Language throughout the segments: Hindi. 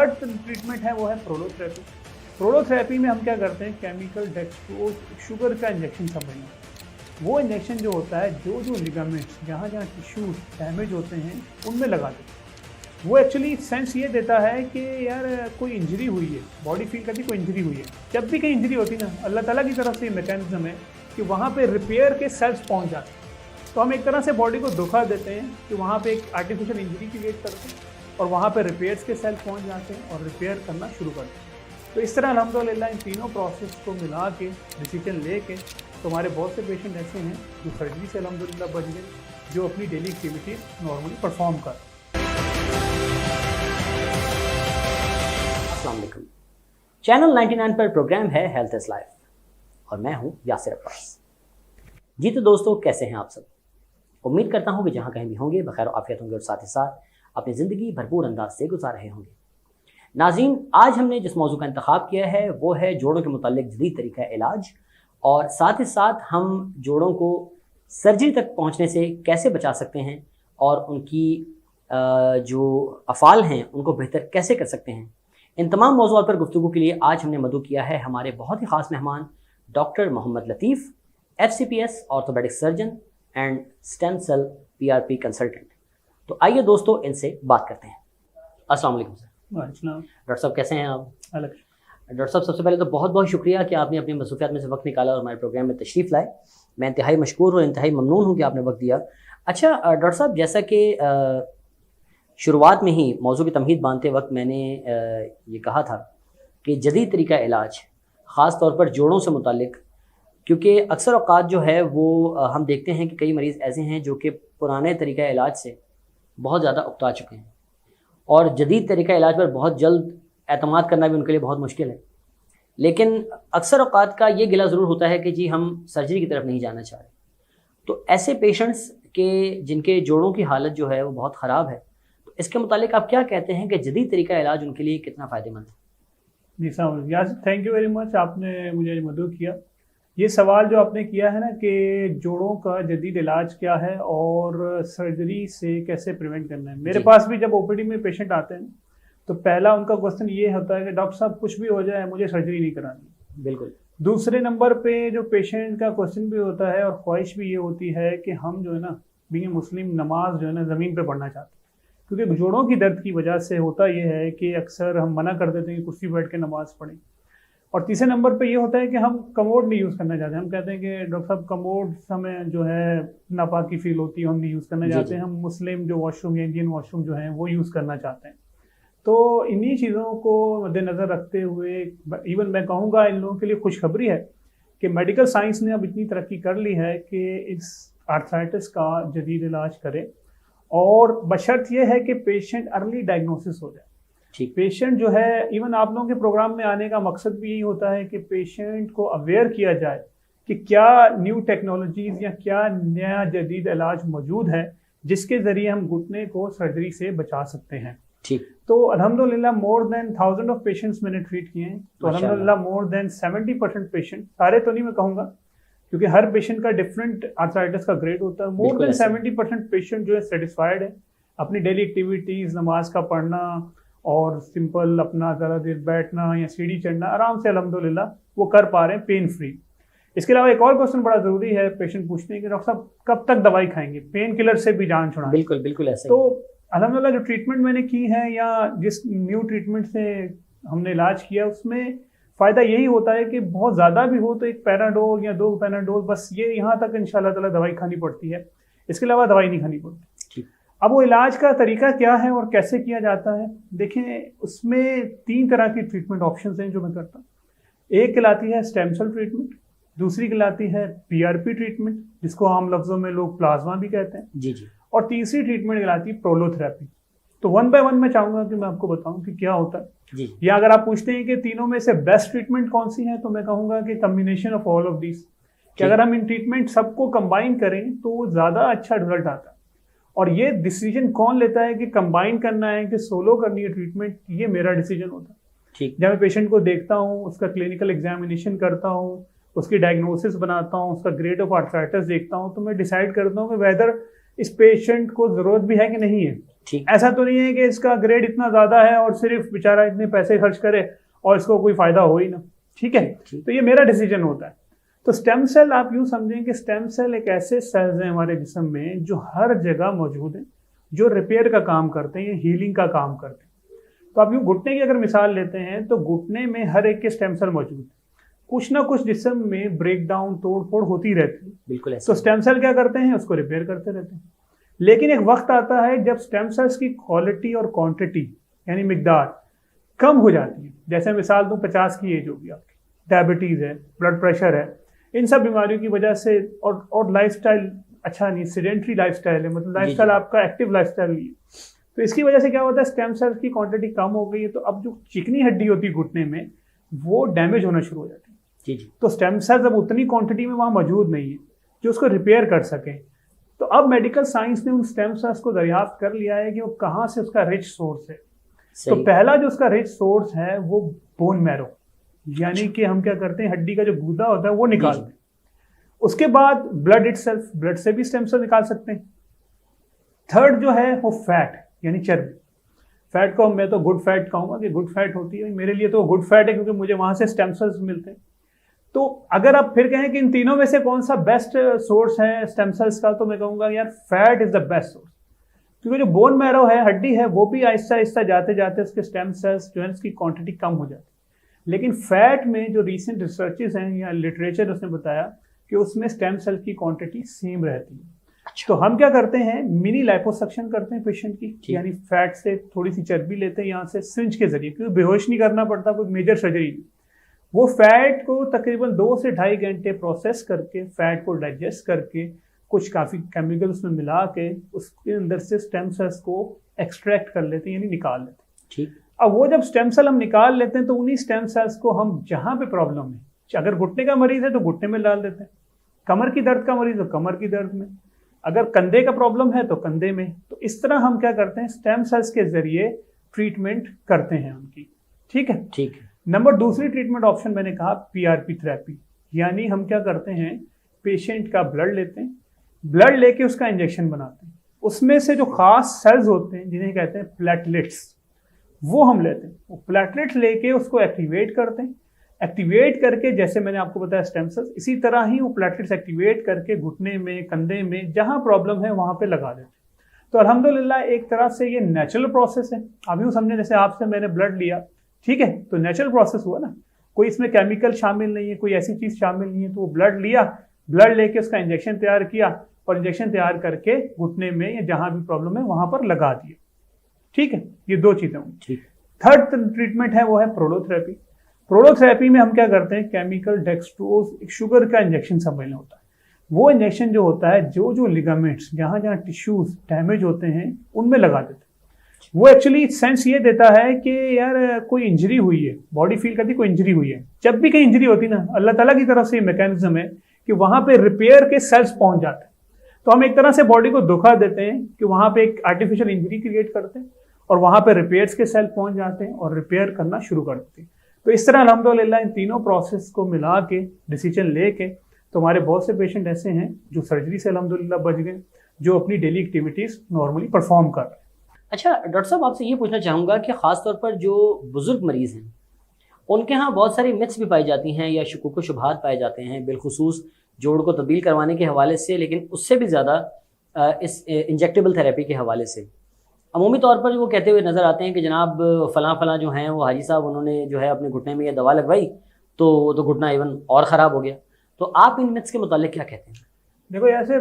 थर्ड ट्रीटमेंट है वो है प्रोलोथेरेपी। प्रोलोथेरेपी में हम क्या करते हैं, केमिकल डेक्सट्रोज शुगर का इंजेक्शन समझना। वो इंजेक्शन जो होता है जो लिगामेंट्स जहाँ जहाँ टिश्यूज डैमेज होते हैं उनमें लगा देते हैं। वो एक्चुअली सेंस ये देता है कि यार कोई इंजरी हुई है, बॉडी फील करती कोई इंजरी हुई है। जब भी कहीं इंजरी होती है ना, अल्लाह ताला की तरफ से ये मैकेनिज्म है कि वहाँ पे रिपेयर के सेल्स पहुँच जाते हैं। तो हम एक तरह से बॉडी को धोखा देते हैं कि वहाँ पे एक आर्टिफिशियल इंजरी क्रिएट करते हैं और वहाँ पे रिपेयर्स के सेल पहुँच जाते हैं और रिपेयर करना शुरू करते हैं। तो इस तरह अल्हम्दुलिल्लाह इन तीनों प्रोसेस को मिला के डिसीजन ले के तो हमारे बहुत से पेशेंट ऐसे हैं जो सर्जरी से अल्हम्दुलिल्लाह बच गए, जो अपनी डेली एक्टिविटीज़ नॉर्मली परफॉर्म कर। अस्सलाम वालेकुम। चैनल 99 पर प्रोग्राम है हेल्थ इज लाइफ और मैं हूं यासिर अब्बास। जी तो दोस्तों, कैसे हैं आप सब? उम्मीद करता हूं कि जहां कहीं भी होंगे बखैर आफियत होंगे और साथ ही साथ अपनी ज़िंदगी भरपूर अंदाज से गुजार रहे होंगे। नाज़रीन, आज हमने जिस मौजू का इंतखाब किया है वो है जोड़ों के मुतालिक जदीद तरीका इलाज, और साथ ही साथ हम जोड़ों को सर्जरी तक पहुंचने से कैसे बचा सकते हैं और उनकी जो अफ़ाल हैं उनको बेहतर कैसे कर सकते हैं। इन तमाम मौज़ूआत पर गुफ्तगू के लिए आज हमने मदऊ किया है हमारे बहुत ही ख़ास मेहमान doctor Mohammad Latif, FCPS orthopaedic surgeon and stem cell PRP consultant. तो आइए दोस्तों इनसे बात करते हैं। अस्सलाम वालेकुम सर। डॉक्टर साहब कैसे हैं आप? डॉक्टर साहब, सबसे पहले तो बहुत बहुत शुक्रिया कि आपने अपनी मसरूफियात में से वक्त निकाला और हमारे प्रोग्राम में तशरीफ़ लाए। मैं इंतहाई मशकूर और इंतहाई ममनून हूँ कि आपने वक्त दिया। अच्छा डॉक्टर साहब, जैसा कि शुरुआत में ही मौजू की तमहीद बांधते वक्त मैंने ये कहा था कि जदीद तरीका इलाज ख़ास तौर पर जोड़ों से मुतालिक, क्योंकि अक्सर औक़ात जो है वो हम देखते हैं कि कई मरीज़ ऐसे हैं जो कि पुराने तरीका इलाज से बहुत ज़्यादा उकता चुके हैं और जदीद तरीका इलाज पर बहुत जल्द एतमाद करना भी उनके लिए बहुत मुश्किल है। लेकिन अक्सर औक़ात का ये गिला ज़रूर होता है कि जी हम सर्जरी की तरफ नहीं जाना चाह रहे। तो ऐसे पेशेंट्स के जिनके जोड़ों की हालत जो है वो बहुत ख़राब है, तो इसके मुतालिक आप क्या कहते हैं कि जदीद तरीका इलाज उनके लिए कितना फ़ायदेमंद है? जी साहब, यार थैंक यू वेरी मच, आपने मुझे मदद किया। ये सवाल जो आपने किया है ना कि जोड़ों का जदीद इलाज क्या है और सर्जरी से कैसे प्रिवेंट करना है। मेरे पास भी जब OPD में पेशेंट आते हैं तो पहला उनका क्वेश्चन ये होता है कि डॉक्टर साहब कुछ भी हो जाए मुझे सर्जरी नहीं करानी। बिल्कुल। दूसरे नंबर पे जो पेशेंट का क्वेश्चन भी होता है और ख्वाहिश भी ये होती है कि हम जो है ना बीइंग मुस्लिम नमाज जो है ना ज़मीन पे पढ़ना चाहते हैं, क्योंकि जोड़ों की दर्द की वजह से होता ये है कि अक्सर हम मना कर देते हैं कि कुर्सी बैठ के नमाज पढ़ें। और तीसरे नंबर पे ये होता है कि हम कमोड नहीं यूज़ करना चाहते। हम कहते हैं कि डॉक्टर साहब कमोड हमें जो है नापाकी फील होती है, हम नहीं यूज़ करना चाहते हैं। हम मुस्लिम जो वॉशरूम या इंडियन वॉशरूम जो है वो यूज़ करना चाहते हैं। तो इन्हीं चीज़ों को मद्देनज़र रखते हुए इवन मैं कहूँगा इन लोगों के लिए खुशखबरी है कि मेडिकल साइंस ने अब इतनी तरक्की कर ली है कि इस आर्थराइटिस का जदीद इलाज करें, और बशर्त ये है कि पेशेंट अर्ली डायग्नोसिस हो जाए। ठीक। पेशेंट जो है, इवन आप लोगों के प्रोग्राम में आने का मकसद भी यही होता है कि पेशेंट को अवेयर किया जाए कि क्या न्यू टेक्नोलॉजीज़ या क्या नया जदीद इलाज मौजूद है जिसके ज़रिए हम घुटने को सर्जरी से बचा सकते हैं। ठीक। तो अल्हम्दुलिल्लाह मोर देन 1000 ऑफ पेशेंट्स मैंने ट्रीट किए हैं। तो अल्हम्दुलिल्लाह मोर देन 70% पेशेंट, सारे तो नहीं मैं कहूँगा क्योंकि हर पेशेंट का डिफरेंट आर्थराइटिस का ग्रेड होता है, मोर देन 70% पेशेंट जो है सेटिस्फाइड है। अपनी डेली एक्टिविटीज़, नमाज का पढ़ना और सिंपल अपना ज़्यादा देर बैठना या सीढ़ी चढ़ना आराम से अल्हम्दुलिल्लाह वो कर पा रहे हैं पेन फ्री। इसके अलावा एक और क्वेश्चन बड़ा ज़रूरी है, पेशेंट पूछते हैं कि डॉक्टर साहब कब तक दवाई खाएंगे, पेन किलर से भी जान छुड़ाएं। बिल्कुल बिल्कुल ऐसा। तो अल्हम्दुलिल्लाह जो ट्रीटमेंट मैंने की है या जिस न्यू ट्रीटमेंट से हमने इलाज किया उसमें फ़ायदा यही होता है कि बहुत ज़्यादा भी हो तो एक पैराडोल या 2 पैराडोल, बस ये यहाँ तक इंशाल्लाह ताला दवाई खानी पड़ती है, इसके अलावा दवाई नहीं खानी पड़ती। अब वो इलाज का तरीका क्या है और कैसे किया जाता है, देखें उसमें 3 तरह की ट्रीटमेंट ऑप्शंस हैं जो मैं करता हूँ। एक कहलाती है स्टेम सेल ट्रीटमेंट, दूसरी कहलाती है PRP ट्रीटमेंट जिसको आम लफ्ज़ों में लोग प्लाज्मा भी कहते हैं। जी जी। और तीसरी ट्रीटमेंट कहलाती है प्रोलोथेरेपी। तो 1 बाय 1 मैं चाहूँगा कि मैं आपको बताऊँ कि क्या होता है जी। या अगर आप पूछते हैं कि तीनों में से बेस्ट ट्रीटमेंट कौन सी है, तो मैं कहूँगा कि combination of all of this, कि अगर हम इन ट्रीटमेंट सबको कंबाइन करें तो वो ज़्यादा अच्छा रिजल्ट आता है। और ये डिसीजन कौन लेता है कि कंबाइन करना है कि सोलो करनी है ट्रीटमेंट, ये मेरा डिसीजन होता है। ठीक। जब मैं पेशेंट को देखता हूँ, उसका क्लिनिकल एग्जामिनेशन करता हूँ, उसकी डायग्नोसिस बनाता हूँ, उसका ग्रेड ऑफ आर्थराइटिस देखता हूँ, तो मैं डिसाइड करता हूँ कि वेदर इस पेशेंट को ज़रूरत भी है कि नहीं है। ठीक। ऐसा तो नहीं है कि इसका ग्रेड इतना ज़्यादा है और सिर्फ बेचारा इतने पैसे खर्च करे और इसको कोई फ़ायदा हो ही ना, ठीक है। तो ये मेरा डिसीजन होता है। तो स्टेम सेल आप यूँ समझें कि स्टेम सेल एक ऐसे सेल्स हैं हमारे जिस्म में जो हर जगह मौजूद हैं, जो रिपेयर का काम करते हैं, हीलिंग का काम करते हैं। तो आप यूँ घुटने की अगर मिसाल लेते हैं तो घुटने में हर एक के स्टेम सेल मौजूद है, कुछ ना कुछ जिस्म में ब्रेक डाउन, तोड़ फोड़ होती रहती है। बिल्कुल। तो स्टेम सेल क्या करते हैं, उसको रिपेयर करते रहते हैं। लेकिन एक वक्त आता है जब स्टेम सेल्स की क्वालिटी और क्वांटिटी यानी मिकदार कम हो जाती है। जैसे मिसाल दूं, 50 की एज होगी आपकी, डायबिटीज़ है, ब्लड प्रेशर है, इन सब बीमारियों की वजह से और लाइफस्टाइल अच्छा नहीं, सीडेंटरी लाइफस्टाइल है, मतलब लाइफस्टाइल आपका एक्टिव लाइफस्टाइल नहीं है। तो इसकी वजह से क्या होता है, स्टेम सेल्स की क्वांटिटी कम हो गई है, तो अब जो चिकनी हड्डी होती है घुटने में वो डैमेज होना शुरू हो जाती है। जी जी। तो स्टेम सेल्स अब उतनी क्वांटिटी में वहाँ मौजूद नहीं है जो उसको रिपेयर कर सकें। तो अब मेडिकल साइंस ने उन स्टेम सेल्स को दरियाफ्त कर लिया है कि वो कहाँ से उसका रिच सोर्स है। तो पहला जो उसका रिच सोर्स है वो बोन मैरो, यानी कि हम क्या करते हैं, हड्डी का जो गूदा होता है वो निकालते हैं। उसके बाद ब्लड इटसेल्फ, ब्लड से भी स्टेम सेल निकाल सकते हैं। थर्ड जो है वो फैट यानी चर्बी। फैट को मैं तो गुड फैट कहूँगा कि गुड फैट होती है, मेरे लिए तो गुड फैट है क्योंकि मुझे वहाँ से स्टेम सेल्स मिलते हैं। तो अगर आप फिर कहें कि इन तीनों में से कौन सा बेस्ट सोर्स है स्टेम सेल्स का, तो मैं कहूँगा यार fat is the best source, क्योंकि जो बोन मैरो है, हड्डी है, वो भी आहिस्ता आहिस्ता जाते जाते उसके स्टेम सेल्स जो है उसकी क्वांटिटी कम हो जाती है। लेकिन फैट में जो रिसेंट रिसर्चेस हैं या लिटरेचर उसने बताया कि उसमें स्टेम सेल की क्वांटिटी सेम रहती है। तो हम क्या करते हैं, मिनी लाइपोसक्शन करते हैं पेशेंट की, यानी फैट से थोड़ी सी चर्बी लेते हैं यहाँ से सिरिंज के जरिए, क्योंकि बेहोश नहीं करना पड़ता, कोई मेजर सर्जरी नहीं। वो फैट को तकरीबन 2 से 2.5 घंटे प्रोसेस करके, फैट को डाइजेस्ट करके, कुछ काफ़ी केमिकल उसमें मिला के उसके अंदर से स्टेम सेल्स को एक्सट्रैक्ट कर लेते हैं, यानी निकाल लेते हैं। ठीक। अब वो जब स्टेम सेल हम निकाल लेते हैं तो उन्हीं स्टेम सेल्स को हम जहाँ पे प्रॉब्लम है, अगर घुटने का मरीज है तो घुटने में डाल देते हैं, कमर की दर्द का मरीज तो कमर की दर्द में, अगर कंधे का प्रॉब्लम है तो कंधे में। तो इस तरह हम क्या करते हैं, स्टेम सेल्स के जरिए ट्रीटमेंट करते हैं उनकी। ठीक है, ठीक है। नंबर दूसरी ट्रीटमेंट ऑप्शन मैंने कहा पीआरपी थेरेपी, यानी हम क्या करते हैं, पेशेंट का ब्लड लेते हैं, ब्लड लेके उसका इंजेक्शन बनाते हैं, उसमें से जो खास सेल्स होते हैं जिन्हें कहते हैं प्लेटलेट्स, वो हम लेते हैं। वो प्लेटलेट्स लेके उसको एक्टिवेट करते हैं, एक्टिवेट करके जैसे मैंने आपको बताया स्टेम सेल्स, इसी तरह ही वो प्लेटलेट्स एक्टिवेट करके घुटने में, कंधे में जहाँ प्रॉब्लम है वहाँ पे लगा देते हैं। तो अल्हम्दुलिल्लाह एक तरह से ये नेचुरल प्रोसेस है। आप यूँ समझें जैसे आपसे मैंने ब्लड लिया, ठीक है, तो नेचुरल प्रोसेस हुआ ना, कोई इसमें केमिकल शामिल नहीं है, कोई ऐसी चीज़ शामिल नहीं है। तो वो ब्लड लिया, ब्लड लेके उसका इंजेक्शन तैयार किया और इंजेक्शन तैयार करके घुटने में या जहाँ भी प्रॉब्लम है वहाँ पर लगा दिया। ठीक है, ये 2 चीज़ें होंगी। थर्ड ट्रीटमेंट है वो है प्रोलोथेरेपी। प्रोलोथेरेपी में हम क्या करते हैं, केमिकल डेक्सट्रोज, एक शुगर का इंजेक्शन समझना होता है। वो इंजेक्शन जो होता है जो लिगामेंट्स, जहाँ जहाँ टिश्यूज डैमेज होते हैं उनमें लगा देते हैं। वो एक्चुअली सेंस ये देता है कि यार कोई इंजरी हुई है, बॉडी फील करती है कोई इंजरी हुई है। जब भी कहीं इंजरी होती है ना, अल्लाह ताला की तरफ से ये मैकेनिज्म है कि वहाँ पे रिपेयर के सेल्स पहुँच जाते हैं। तो हम एक तरह से बॉडी को धोखा देते हैं कि वहाँ पे एक आर्टिफिशियल इंजरी क्रिएट करते हैं और वहाँ पे रिपेयर्स के सेल पहुँच जाते हैं और रिपेयर करना शुरू कर देते हैं। तो इस तरह अल्हम्दुलिल्लाह इन तीनों प्रोसेस को मिला के डिसीजन लेके तो हमारे बहुत से पेशेंट ऐसे हैं जो सर्जरी से अल्हम्दुलिल्लाह बच गए, जो अपनी डेली एक्टिविटीज़ नॉर्मली परफॉर्म कर रहे हैं। अच्छा डॉक्टर साहब, आपसे ये पूछना चाहूँगा कि ख़ास तौर पर जो बुज़ुर्ग मरीज़ हैं उनके यहाँ बहुत सारी मिथ्स भी पाई जाती हैं या शुकूक व शुबहात पाए जाते हैं, बिलखुसूस जोड़ को तब्दील करवाने के हवाले से, लेकिन उससे भी ज़्यादा इस इंजेक्टेबल थेरेपी के हवाले से। अमूमी तौर पर वो कहते हुए नज़र आते हैं कि जनाब फ़लाँ जो हैं वो हाजी साहब उन्होंने जो है अपने घुटने में ये दवा लगवाई तो घुटना इवन और ख़राब हो गया। तो आप इन मिथ्स के मुतालिक क्या कहते हैं? देखो यासिर,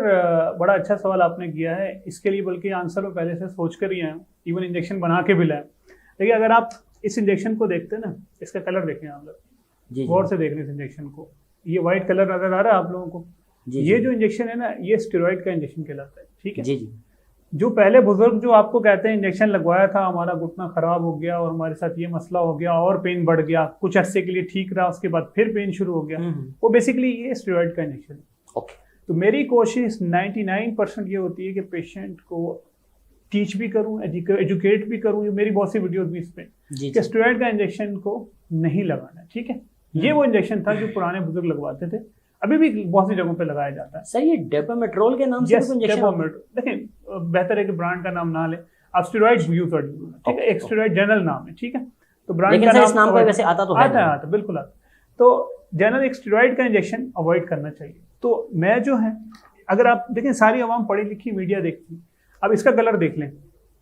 बड़ा अच्छा सवाल आपने किया है। इसके लिए बल्कि आंसर वो पहले से सोच कर ही आए, इवन इंजेक्शन बना के भी लाए। देखिए अगर आप इस इंजेक्शन को देखते हैं ना, इसका कलर देखें आप लोग, गौर से देख रहे इस इंजेक्शन को, ये वाइट कलर नजर आ रहा है आप लोगों को। ये जो इंजेक्शन है ना, ये स्टेरॉइड का इंजेक्शन कहलाता है। ठीक है जी जी। जो पहले बुजुर्ग जो आपको कहते हैं इंजेक्शन लगवाया था, हमारा घुटना खराब हो गया और हमारे साथ ये मसला हो गया और पेन बढ़ गया, कुछ अरसे के लिए ठीक रहा, उसके बाद फिर पेन शुरू हो गया, वो बेसिकली ये स्टेरॉइड का इंजेक्शन है। ओके। तो मेरी कोशिश 99% ये होती है कि पेशेंट को टीच भी करूं, एजुकेट भी करूं। ये मेरी बहुत सी वीडियोस भी इस पे कि स्टेरॉइड का इंजेक्शन को नहीं लगाना। ठीक है, ये वो इंजेक्शन था जो पुराने बुजुर्ग लगवाते थे, अभी भी बहुत सी जगहों पे लगाया जाता है। सर ये डेपामेट्रोल के नाम से इंजेक्शन, देखें बेहतर है कि ब्रांड का नाम ना ले। आप स्टेरॉइड यूज कर, ठीक है, एक स्टेरॉइड जनरल नाम है, ठीक है, तो ब्रांड लेकिन का सर नाम इस नाम पर वैसे आता तो है आता है, बिल्कुल आता। तो जनरल एक स्टेरॉइड का इंजेक्शन अवॉइड करना चाहिए। तो मैं जो है, अगर आप देखें सारी आवाम पढ़ी लिखी मीडिया देखती है, अब इसका कलर देख लें,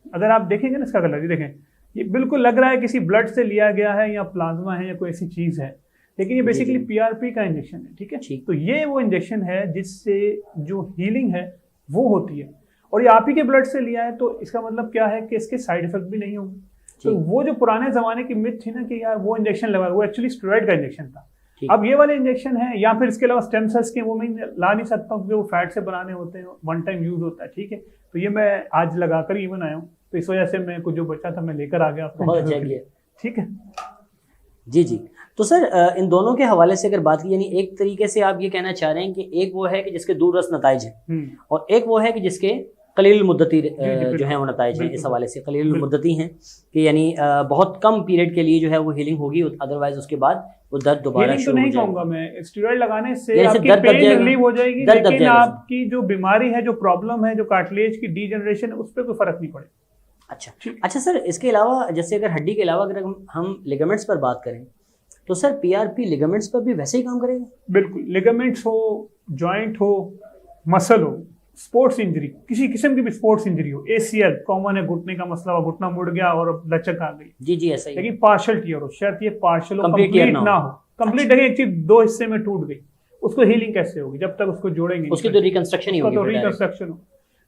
अगर आप देखेंगे ना इसका कलर, ये देखें, ये बिल्कुल लग रहा है किसी ब्लड से लिया गया है या प्लाज्मा है या कोई ऐसी चीज है, लेकिन ये बेसिकली पीआरपी का इंजेक्शन है, ठीक है। तो ये वो इंजेक्शन है जिससे जो हीलिंग है वो होती है, और ये आप ही के ब्लड से लिया है, तो इसका मतलब क्या है कि इसके साइड इफेक्ट भी नहीं होंगे। तो वो जो पुराने जमाने की मिथ थी ना कि यार वो इंजेक्शन लगा, वो एक्चुअली स्टेरॉइड का इंजेक्शन था। अब ये वाले इंजेक्शन है, या फिर इसके अलावा स्टेम सेल्स के, वो मैं ला नहीं सकता हूँ क्योंकि वो फैट से बनाने होते हैं, वन टाइम यूज होता है, ठीक है। तो ये मैं आज लगाकर ही बनाया हूँ, तो इस वजह से मैं कुछ जो बचा था मैं लेकर आ गया, बहुत अच्छा किया, ठीक है जी जी। तो सर इन दोनों के हवाले से अगर बात की, यानी एक तरीके से आप ये कहना चाह रहे हैं कि एक वो है कि जिसके दूररस नताइज हैं और एक वो है कि जिसके कलील मुद्दती जो है वो नताइज हैं। इस हवाले से कलील मुद्दती हैं कि यानी बहुत कम पीरियड के लिए जो है वो हीलिंग होगी, अदरवाइज उसके बाद वो दर्द दोबारा शुरू हो जाएगा। नहीं कहूंगा मैं, स्टेरॉइड लगाने से आपकी पेन रिलीव हो जाएगी, लेकिन आपकी जो बीमारी है, जो प्रॉब्लम है, जो कार्टिलेज की डीजनरेशन, उस पर कोई फर्क नहीं पड़ेगा। अच्छा सर, इसके अलावा जैसे अगर हड्डी के अलावा अगर हम लिगामेंट्स पर बात करें तो सर पीआरपी लिगामेंट्स पर भी वैसे ही काम करेगा? बिल्कुल, लिगामेंट्स हो, जॉइंट हो, मसल हो, स्पोर्ट्स इंजरी, किसी किस्म की भी स्पोर्ट्स इंजरी हो, एसीएल कॉमन है, घुटने का मसला हो, घुटना मुड़ गया और लचक आ गई, जी जी ऐसा ही, लेकिन पार्शियल टीयर हो, शर्त ये पार्शियल हो, कंप्लीट ना हो। कंप्लीट देखिए, एक चीज दो हिस्से में टूट गई, उसको हीलिंग कैसे होगी जब तक उसको जोड़ेंगे, उसकी तो रिकंस्ट्रक्शन ही होगी, तो रिकंस्ट्रक्शन हो।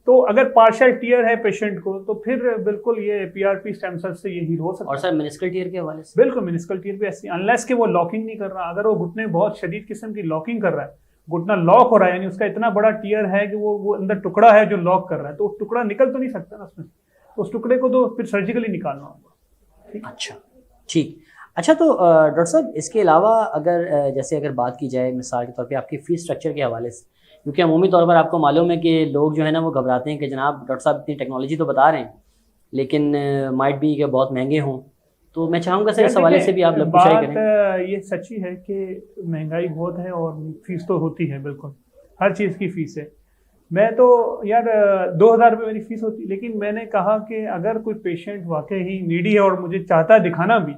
तो अगर पार्शियल टीयर है पेशेंट को, तो फिर बिल्कुल ये पीआरपी स्टेम सेल से ये हील हो सकता है। और सर मेनिस्कल टीयर के हवाले से? बिल्कुल, मेनिस्कल टीयर भी ऐसी, अनलेस कि वो लॉकिंग नहीं कर रहा, अगर वो घुटने बहुत शदीद किस्म की लॉकिंग कर रहा है, घुटना लॉक हो रहा है, यानी उसका इतना बड़ा टीयर है कि वो अंदर टुकड़ा है जो लॉक कर रहा है, तो उस टुकड़ा निकल तो नहीं सकता ना उसमें, तो उस टुकड़े को तो फिर सर्जिकली निकालना होगा। अच्छा, ठीक। अच्छा, तो डॉक्टर साहब इसके अलावा अगर जैसे अगर बात की जाए मिसाल के तौर पे आपकी फीस स्ट्रक्चर के हवाले से, क्योंकि अमूमी तौर पर आपको मालूम है कि लोग जो है ना वो घबराते हैं कि जनाब डॉक्टर साहब इतनी टेक्नोलॉजी तो बता रहे हैं लेकिन माइट भी कि बहुत महंगे हों, तो मैं चाहूँगा सर इस हवाले से भी आप लबकुशाई करें। ये सच्ची है कि महंगाई बहुत है और फीस तो होती है, बिल्कुल हर चीज़ की फीस है। मैं तो यार 2000 रुपये मेरी फीस होती, लेकिन मैंने कहा कि अगर कोई पेशेंट वाकई ही नीडी है और मुझे चाहता है दिखाना भी,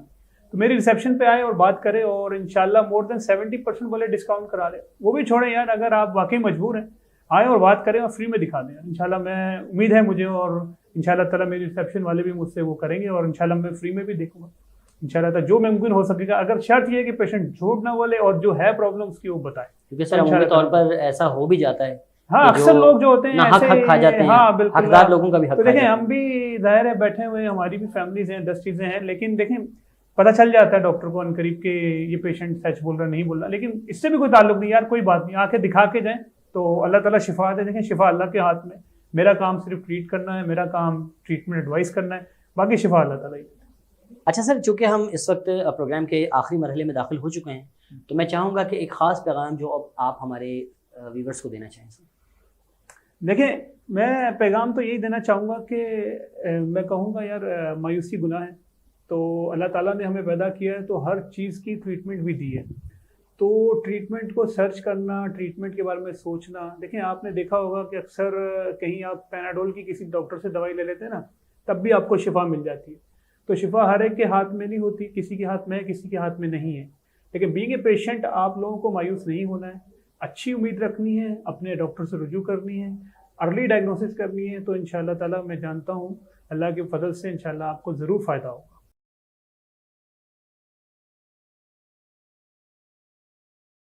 तो मेरी रिसेप्शन पे आए और बात करें, और इंशाल्लाह मोर देन 70% वाले डिस्काउंट करा दे। वो भी छोड़ें यार, अगर आप वाकई मजबूर हैं आए और बात करें और फ्री में दिखा दें इंशाल्लाह। मैं उम्मीद है मुझे, और इंशाल्लाह ताला मेरी रिसेप्शन वाले भी मुझसे वो करेंगे, और इंशाल्लाह मैं फ्री में भी देखूंगा इंशाल्लाह ताला, जो मुमकिन हो सकेगा। अगर शर्त ये है कि पेशेंट झूठ ना बोले और जो है प्रॉब्लम उसकी वो बताए, क्योंकि सर अमूमी तौर पर ऐसा हो भी जाता है। हाँ, अक्सर लोग जो होते हैं ऐसे हक खा जाते हैं। हाँ बिल्कुल, हकदार लोगों का भी हक। तो देखें, हम भी जाहिर है बैठे हुए, हमारी भी फैमिलीज हैं, 10 चीजें हैं, लेकिन देखें पता चल जाता है डॉक्टर को अनकरीब के ये पेशेंट सच बोल रहा नहीं बोल रहा, लेकिन इससे भी कोई ताल्लुक नहीं यार, कोई बात नहीं, आके दिखा के जाएं तो अल्लाह ताला शिफा दे। देखें, शिफा अल्लाह के हाथ में, मेरा काम सिर्फ ट्रीट करना है, मेरा काम ट्रीटमेंट एडवाइस करना है, बाकी शिफा अल्लाह ताला ही। अच्छा सर, चूँकि हम इस वक्त प्रोग्राम के आखिरी मरहले में दाखिल हो चुके हैं, तो मैं चाहूँगा कि एक ख़ास पैगाम जो अब आप हमारे व्यूवर्स को देना चाहें। देखें, मैं पैगाम तो यही देना चाहूँगा कि मैं कहूँगा यार, मायूसी गुनाह है, तो अल्लाह ताला ने हमें पैदा किया है तो हर चीज़ की ट्रीटमेंट भी दी है, तो ट्रीटमेंट को सर्च करना, ट्रीटमेंट के बारे में सोचना। देखें, आपने देखा होगा कि अक्सर कहीं आप पैनाडोल की किसी डॉक्टर से दवाई ले लेते हैं ना, तब भी आपको शिफा मिल जाती है। तो शिफा हर एक के हाथ में नहीं होती, किसी के हाथ में है, किसी के हाथ में नहीं है। लेकिन बीइंग ए पेशेंट आप लोगों को मायूस नहीं होना है, अच्छी उम्मीद रखनी है, अपने डॉक्टर से रुजू करनी है, अर्ली डायग्नोसिस करनी है, तो इंशाल्लाह ताला मैं जानता हूँ अल्लाह के फजल से इंशाल्लाह आपको ज़रूर फ़ायदा हो।